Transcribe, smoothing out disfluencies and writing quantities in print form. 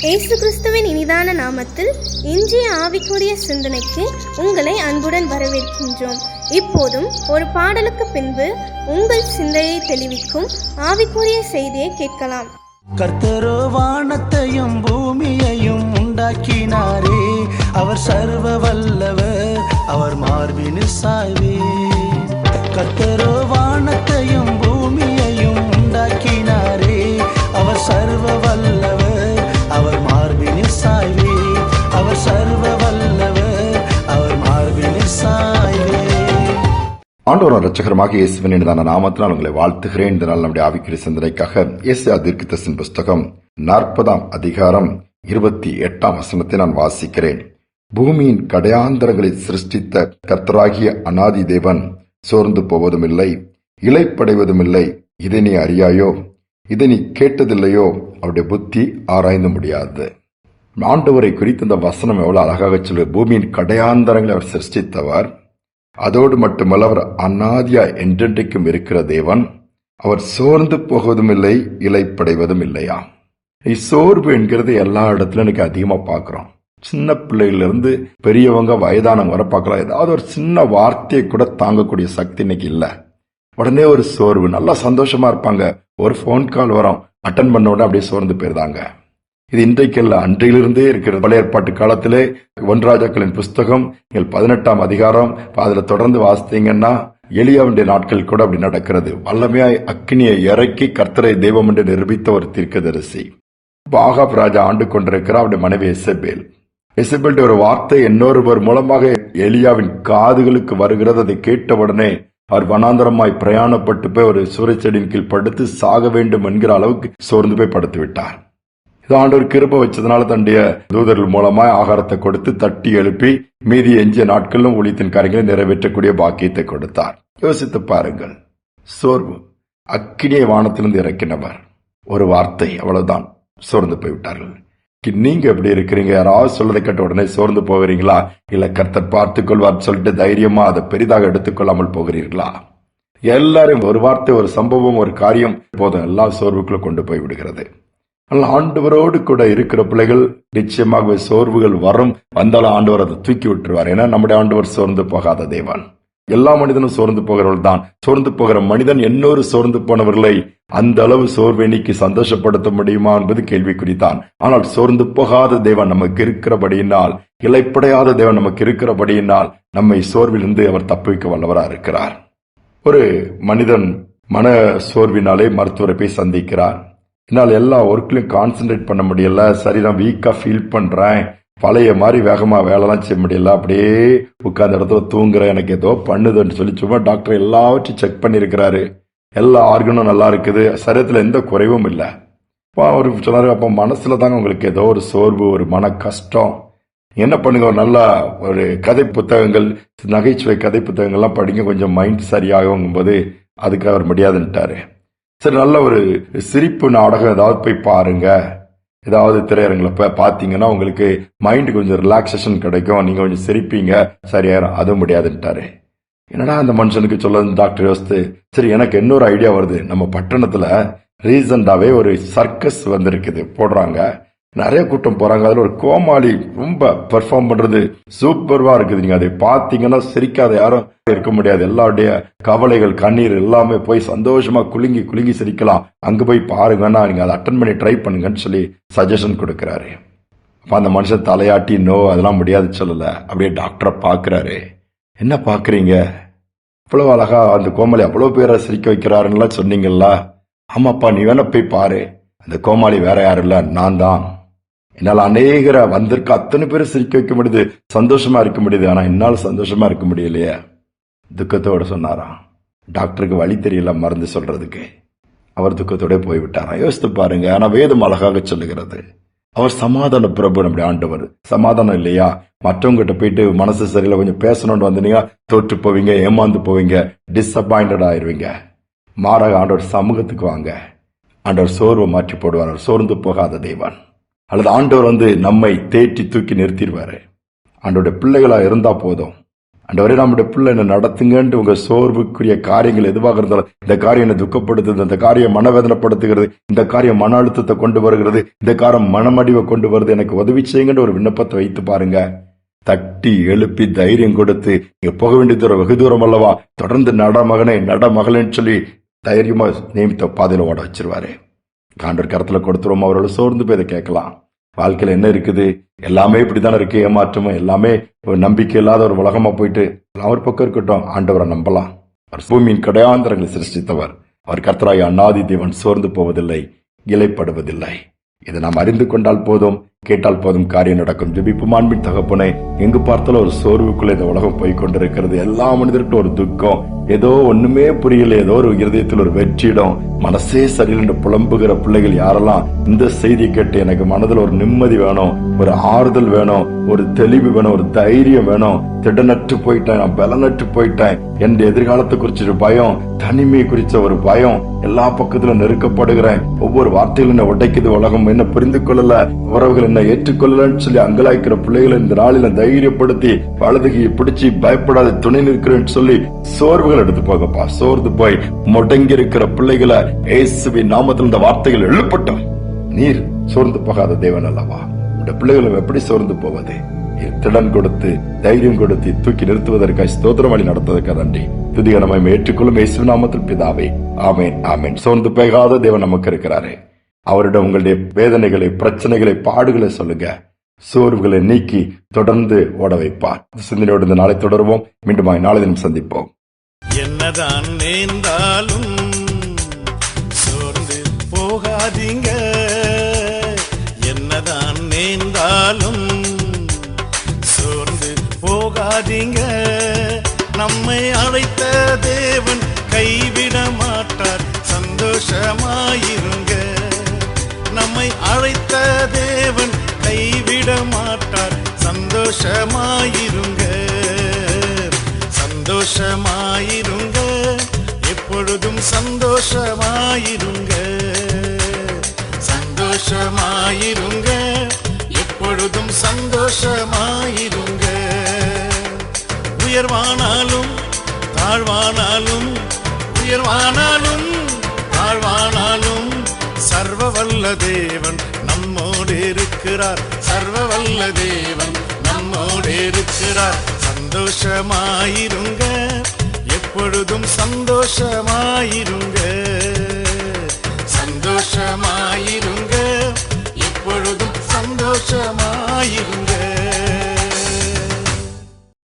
இயேசு கிறிஸ்துவின் இனிதான நாமத்தில் இன்றைய ஆவிக்குரிய சிந்தனைக்கு உங்களை அன்புடன் வரவேற்கின்றோம். இப்போதும் ஒரு பாடலுக்கு பின்பு உங்கள் சிந்தையை தெளிவிக்கும் ஆவிக்குரிய செய்தியை கேட்கலாம். கர்த்தரோ வானத்தையும் பூமியையும் உண்டாக்கினாரே, அவர் சர்வ வல்லவர், அவர் மார்பினில் சாய்வே. கர்த்தரோ வானத்தையும் பூமியையும் உண்டாக்கினாரே, அவர் சர்வ வல்லவர், அவர் மார்பினில் சாய்வே. அவர் சர்வ வல்லவர், அவர் மார்பினில் சாய்வே. ஆண்டவரும் இரட்சகருமாக இயேசுவின் இனிதான நாமத்தினால் உங்களை வாழ்த்துகிறேன். இந்த நாள் நம்முடைய ஆவிக்குரிய சிந்தனைக்காக ஏசாயா தீர்க்கதரிசியின் புஸ்தகம் 40ஆம் அதிகாரம் 28ஆம் வசனத்தை நான் வாசிக்கிறேன். பூமியின் கடையாந்தரங்களை சிருஷ்டித்த கர்த்தராகிய அநாதி தேவன் சோர்ந்து போவதுமில்லை, இளைப்படைவதுமில்லை. இதை நீ அறியாயோ? இதை நீ கேட்டதில்லையோ? அவருடைய புத்தி ஆராய்ந்து முடியாது. ஆண்டவரை குறித்து இந்த வசனம் எவ்வளவு அழகாக சொல்லு. பூமியின் கடையாந்தரங்களை அவர் சிருஷ்டித்தவர், அதோடு மட்டுமல்ல அவர் அநாதியா என்றென்றைக்கும் இருக்கிற தேவன். அவர் சோர்ந்து போவதும் இல்லை, இளைப்படைவதும் இல்லையா. சோர்வு என்கிறது எல்லா இடத்துலயும் எனக்கு அதிகமா பாக்குறோம். சின்ன பிள்ளையில இருந்து பெரியவங்க வயதானவங்க வர பார்க்கலாம். ஏதாவது ஒரு சின்ன வார்த்தையை கூட தாங்கக்கூடிய சக்தி இன்னைக்கு இல்ல. உடனே ஒரு சோர்வு. நல்லா சந்தோஷமா இருப்பாங்க, ஒரு போன் கால் வரும், அட்டன் பண்ண உடனே அப்படியே சோர்ந்து போயிருந்தாங்க. இது இன்றைக்கு அல்ல, அன்றையிலிருந்தே இருக்கிறது. பழைய ஏற்பாட்டு காலத்திலே 1 ராஜாக்களின் புஸ்தகம் 18ஆம் அதிகாரம் அதுல தொடர்ந்து வாசித்தீங்கன்னா எலியாவுடைய நாட்கள் கூட அப்படி நடக்கிறது. வல்லமையாய் அக்கினியை இறக்கி கர்த்தரை தெய்வம் என்று நிரூபித்த ஒரு தீர்க்கதரிசி. ஆகாப் ராஜா ஆண்டு கொண்டிருக்கிறார். அவருடைய மனைவி எசபேல். எசபேல் ஒரு வார்த்தை இன்னொருவர் மூலமாக எலியாவின் காதுகளுக்கு வருகிறது. அதை கேட்டவுடனே அவர் வனாந்தரமாய் பிரயாணப்பட்டு போய் ஒரு சூறைச்செடியின் கீழ் படுத்து சாக வேண்டும் என்கிற அளவுக்கு சோர்ந்து போய் படுத்து விட்டார். ஆண்டவர் கிருபை வச்சதுனால தன்னுடைய தூதர்கள் மூலமாய் ஆகாரத்தை கொடுத்து தட்டி எழுப்பி மீதி எஞ்சிய நாட்களிலும் ஊழியத்தின் காரியங்களை நிறைவேற்றக்கூடிய பாக்கியத்தை கொடுத்தார். யோசித்து பாருங்கள். சோர்வு. அக்கினியை வானத்திலிருந்து இறக்கினவர், ஒரு வார்த்தை, அவ்வளவுதான், சோர்ந்து போய்விட்டார்கள். நீங்க எப்படி இருக்கிறீங்க? யாராவது சொல்றதை கேட்ட உடனே சோர்ந்து போகிறீங்களா? இல்ல கர்த்தர் பார்த்துக் கொள்வார் சொல்லிட்டு தைரியமா அதை பெரிதாக எடுத்துக்கொள்ளாமல் போகிறீர்களா? எல்லாரும் ஒரு வார்த்தை, ஒரு சம்பவம், ஒரு காரியம் போதும் எல்லா சோர்வுக்குள்ள கொண்டு போய் விடுகிறது. ஆனால் ஆண்டவரோடு கூட இருக்கிற பிள்ளைகள் நிச்சயமாகவே சோர்வுகள் வரும், வந்தாலும் ஆண்டவர் அதை தூக்கி விட்டுருவார். ஏன்னா நம்முடைய ஆண்டவர் சோர்ந்து போகாத தேவன். எல்லா மனிதனும் சோர்ந்து போகிறவர்கள் தான். சோர்ந்து போகிற மனிதன் இன்னொரு சோர்ந்து போனவர்களை அந்த அளவு சோர்வை நீக்கி சந்தோஷப்படுத்த முடியுமா என்பது கேள்விக்குறித்தான். ஆனால் சோர்ந்து போகாத தேவன் நமக்கு இருக்கிறபடியினால், இளைப்படையாத தேவன் நமக்கு இருக்கிறபடியினால் நம்மை சோர்விலிருந்து அவர் தப்புவிக்க வல்லவராக இருக்கிறார். ஒரு மனிதன் மன சோர்வினாலே மருத்துவரை போய் சந்திக்கிறார். என்னால் எல்லா ஒர்க்லையும் கான்சென்ட்ரேட் பண்ண முடியல, சரிதான், வீக்கா ஃபீல் பண்றேன், பழைய மாதிரி வேகமா வேலைலாம் செய்ய முடியல, அப்படியே உட்கார்ந்த இடத்துல தூங்குறேன், எனக்கு ஏதோ பண்ணுதுன்னு சொல்லி சும்மா டாக்டர் எல்லாவற்றையும் செக் பண்ணிருக்கிறாரு. எல்லா ஆர்கனும் நல்லா இருக்குது, சரீரத்துல எந்த குறைவும் இல்லை. அவர் சொன்னாரு, அப்ப மனசுல தாங்க உங்களுக்கு ஏதோ ஒரு சோர்வு, ஒரு மன கஷ்டம். என்ன பண்ணுங்க, ஒரு நல்ல ஒரு கதை புத்தகங்கள், நகைச்சுவை கதை புத்தகங்கள்லாம் படிங்க, கொஞ்சம் மைண்ட் சரியாகும் போது அதுக்கு அவர் முடியாதுன்ட்டாரு. சரி, நல்ல ஒரு சிரிப்பு நாடகம் ஏதாவது போய் பாருங்க, ஏதாவது திரையரங்களை போய் பார்த்தீங்கன்னா உங்களுக்கு மைண்ட் கொஞ்சம் ரிலாக்ஸேஷன் கிடைக்கும், நீங்க கொஞ்சம் சிரிப்பீங்க, சரியாயிரும். அதுவும் முடியாதுன்ட்டாரு. என்னடா அந்த மனுஷனுக்கு சொல்ல டாக்டர் யோசித்து, சரி எனக்கு இன்னொரு ஐடியா வருது. நம்ம பட்டணத்துல ரீசெண்டாவே ஒரு சர்க்கஸ் வந்திருக்குது, போடுறாங்க, நிறைய கூட்டம் போறாங்க. அதுல ஒரு கோமாளி ரொம்ப பெர்ஃபார்ம் பண்றது சூப்பர்வா இருக்குது. நீங்க அதை பாத்தீங்கன்னா சிரிக்காத யாரும் இருக்க முடியாது. எல்லாருடைய கவலைகள், கண்ணீர் எல்லாமே போய் சந்தோஷமா குலுங்கி குலுங்கி சிரிக்கலாம். அங்க போய் பாருங்கன்னா நீங்க அதை அட்டன் பண்ணி ட்ரை பண்ணுங்கன்னு சொல்லி சஜஷன் கொடுக்கிறாரு. அப்ப அந்த மனுஷன் தலையாட்டி நோ அதெல்லாம் முடியாது சொல்லல. அப்படியே டாக்டரை பாக்குறாரு. என்ன பாக்குறீங்க? இவ்வளவு அழகா அந்த கோமாளி அவ்வளவு பேரை சிரிக்க வைக்கிறாருன்னு சொன்னீங்கல்ல. ஆமாப்பா, நீ வேணா போய் பாரு, அந்த கோமாளி வேற யாரும் இல்ல, நான் தான். என்னால அநேகரை வந்திருக்க அத்தனை பேரும் சிரிக்க வைக்க முடியுது, சந்தோஷமா இருக்க முடியுது. ஆனா என்னால சந்தோஷமா இருக்க முடியலையே, துக்கத்தோட சொன்னாராம். டாக்டருக்கு வழி தெரியல மருந்து சொல்றதுக்கு. அவர் துக்கத்தோட போய்விட்டாராம். யோசித்து பாருங்க. ஆனா வேதம் அழகாக சொல்லுகிறது, அவர் சமாதான பிரபு. நம்முடைய ஆண்டவர் சமாதானம் இல்லையா? மற்றவங்கிட்ட போயிட்டு மனசு சரியில்லை கொஞ்சம் பேசணும்னு வந்தீங்க, தோற்று போவீங்க, ஏமாந்து போவீங்க, டிசப்பாயிண்டட் ஆயிருவீங்க. மாறாக ஆண்டவர் சமூகத்துக்கு வாங்க, ஆண்டவர் சோர்வை மாற்றி போடுவார். சோர்ந்து போகாத தேவன். அல்லது ஆண்டவர் நம்மை தேற்றி தூக்கி நிறுத்திடுவாரு. ஆண்டோட பிள்ளைகளா இருந்தா போதும், ஆண்டவரே, நம்முடைய பிள்ளை என்ன நடத்துங்கன்ட்டு உங்க சோர்வுக்குரிய காரியங்கள் எதுவாக இருந்தாலும், இந்த காரியம் என்ன துக்கப்படுத்துது, இந்த காரியம் மனவேதனைப்படுத்துகிறது, இந்த காரியம் மன அழுத்தத்தை கொண்டு வருகிறது, இந்த காரியம் மனமடிவை கொண்டு வருது, எனக்கு உதவி செய்யுங்கன்ற ஒரு விண்ணப்பத்தை வைத்து பாருங்க. தட்டி எழுப்பி தைரியம் கொடுத்து, நீங்க போக வேண்டிய தூரம் வெகு தூரம் அல்லவா, தொடர்ந்து நட மகனே நட மகளேன்னு சொல்லி தைரியமா நியமித்த பாதையில ஓட வச்சிருவாரு. ஆண்டவர் கரத்துல கொடுத்துருவோம். அவரோட சோர்ந்து போய் இதை கேட்கலாம். வாழ்க்கையில என்ன இருக்குது, எல்லாமே இப்படித்தானே இருக்கு, ஏமாற்றமும் எல்லாமே ஒரு நம்பிக்கை இல்லாத ஒரு உலகமா போயிட்டு அவர் பக்கம் இருக்கட்டும். ஆண்டவரை நம்பலாம். அவர் பூமியின் கடையாந்தரங்களை சிருஷ்டித்தவர். அவர் கர்த்தராய் அநாதி தேவன், சோர்ந்து போவதில்லை, இலைப்படுவதில்லை. இதை நாம் அறிந்து கொண்டால் போதும், கேட்டால் போதும், காரியம் நடக்கும். ஜெபிப்பும். அன்பின் தகப்பனே, எங்கு பார்த்தாலும் ஒரு சோர்வுக்குள்ள இந்த உலகம் போய் கொண்டிருக்கிறது. எல்லா மனிதர்கிட்ட ஒரு துக்கம், ஏதோ ஒண்ணுமே புரியல, ஏதோ ஒரு இருதயத்தில் ஒரு வெற்றிடம், மனசே சரியில்லை புலம்புகிற பிள்ளைகள் யாரெல்லாம் இந்த செய்தி கேட்டு எனக்கு மனதில் ஒரு நிம்மதி வேணும், ஒரு ஆறுதல் வேணும், ஒரு தெளிவு வேணும், ஒரு தைரியம் வேணும், திடனற்று போயிட்டேன், நான் பலனற்று போயிட்டேன், என் எதிர்காலத்தை குறிச்ச பயம், தனிமை குறிச்ச ஒரு பயம், எல்லா பக்கத்திலும் நெருக்கப்படுகிறேன், ஒவ்வொரு வார்த்தையிலும் என்ன உடைக்குது, உலகம் என்ன புரிந்து கொள்ளல, உறவுகள் என்ன ஏற்றுக்கொள்ளலன்னு சொல்லி அங்கலாய்க்கிற பிள்ளைகளை இந்த நாளில தைரியப்படுத்தி வலதுகையை பிடிச்சி பயப்படாத துணை நிற்கிறேன்னு சொல்லி சோர்வுகள் எடுத்து போகப்பா. சோர்ந்து போய் முடங்கி இருக்கிற பிள்ளைகளை இயேசுவின் நாமத்தில் இந்த வார்த்தைகள் எழுப்பட்டும். நீர் சோர்ந்து போகாத தேவன் அல்லவா, இந்த பிள்ளைகளை எப்படி சோர்ந்து போவது? திடன் கொடுத்து தைரியம் கொடுத்து தூக்கி நிறுத்துவதற்காக ஸ்தோத்திரம் வழி நடத்துவதற்காக நன்றி. துதிகரமை ஏற்றுக்கொள்ளும் இயேசுவின் நாமத்தில் பிதாவே, ஆமேன் ஆமேன். சோர்ந்து போகாத தேவன் நமக்கு இருக்கிறாரு. அவரிடம் உங்களுடைய வேதனைகளை, பிரச்சனைகளை, பாடுகளை சொல்லுங்க. சோர்வுகளை நீக்கி தொடர்ந்து ஓட வைப்பார். சிந்தனையோடு இந்த நாளை தொடருவோம். மீண்டும் நாளை தினம் சந்திப்போம். என்னதான் நேர்ந்தாலும் சோர்ந்து போகாதீங்க, என்னதான் நேர்ந்தாலும் சோர்ந்து போகாதீங்க. நம்மை அழைத்த தேவன் கைவிட மாட்டார், சந்தோஷமாயிருங்க. நம்மை அழைத்த தேவன் கைவிட மாட்டார், சந்தோஷமாயிருங்க. சந்தோஷமாயிருங்க, எப்பொழுதும் சந்தோஷமாயிருங்க. சந்தோஷமாயிருங்க, எப்பொழுதும் சந்தோஷமாயிருங்க. உயர்வானாலும் தாழ்வானாலும், உயர்வானாலும் தாழ்வானாலும் சர்வ வல்ல தேவன் நம்மோடு இருக்கிறார். சர்வ வல்ல தேவன் நம்மோடு இருக்கிறார். சந்தோஷமாயிருங்க, எப்பொழுதும் சந்தோஷமாயிருங்க.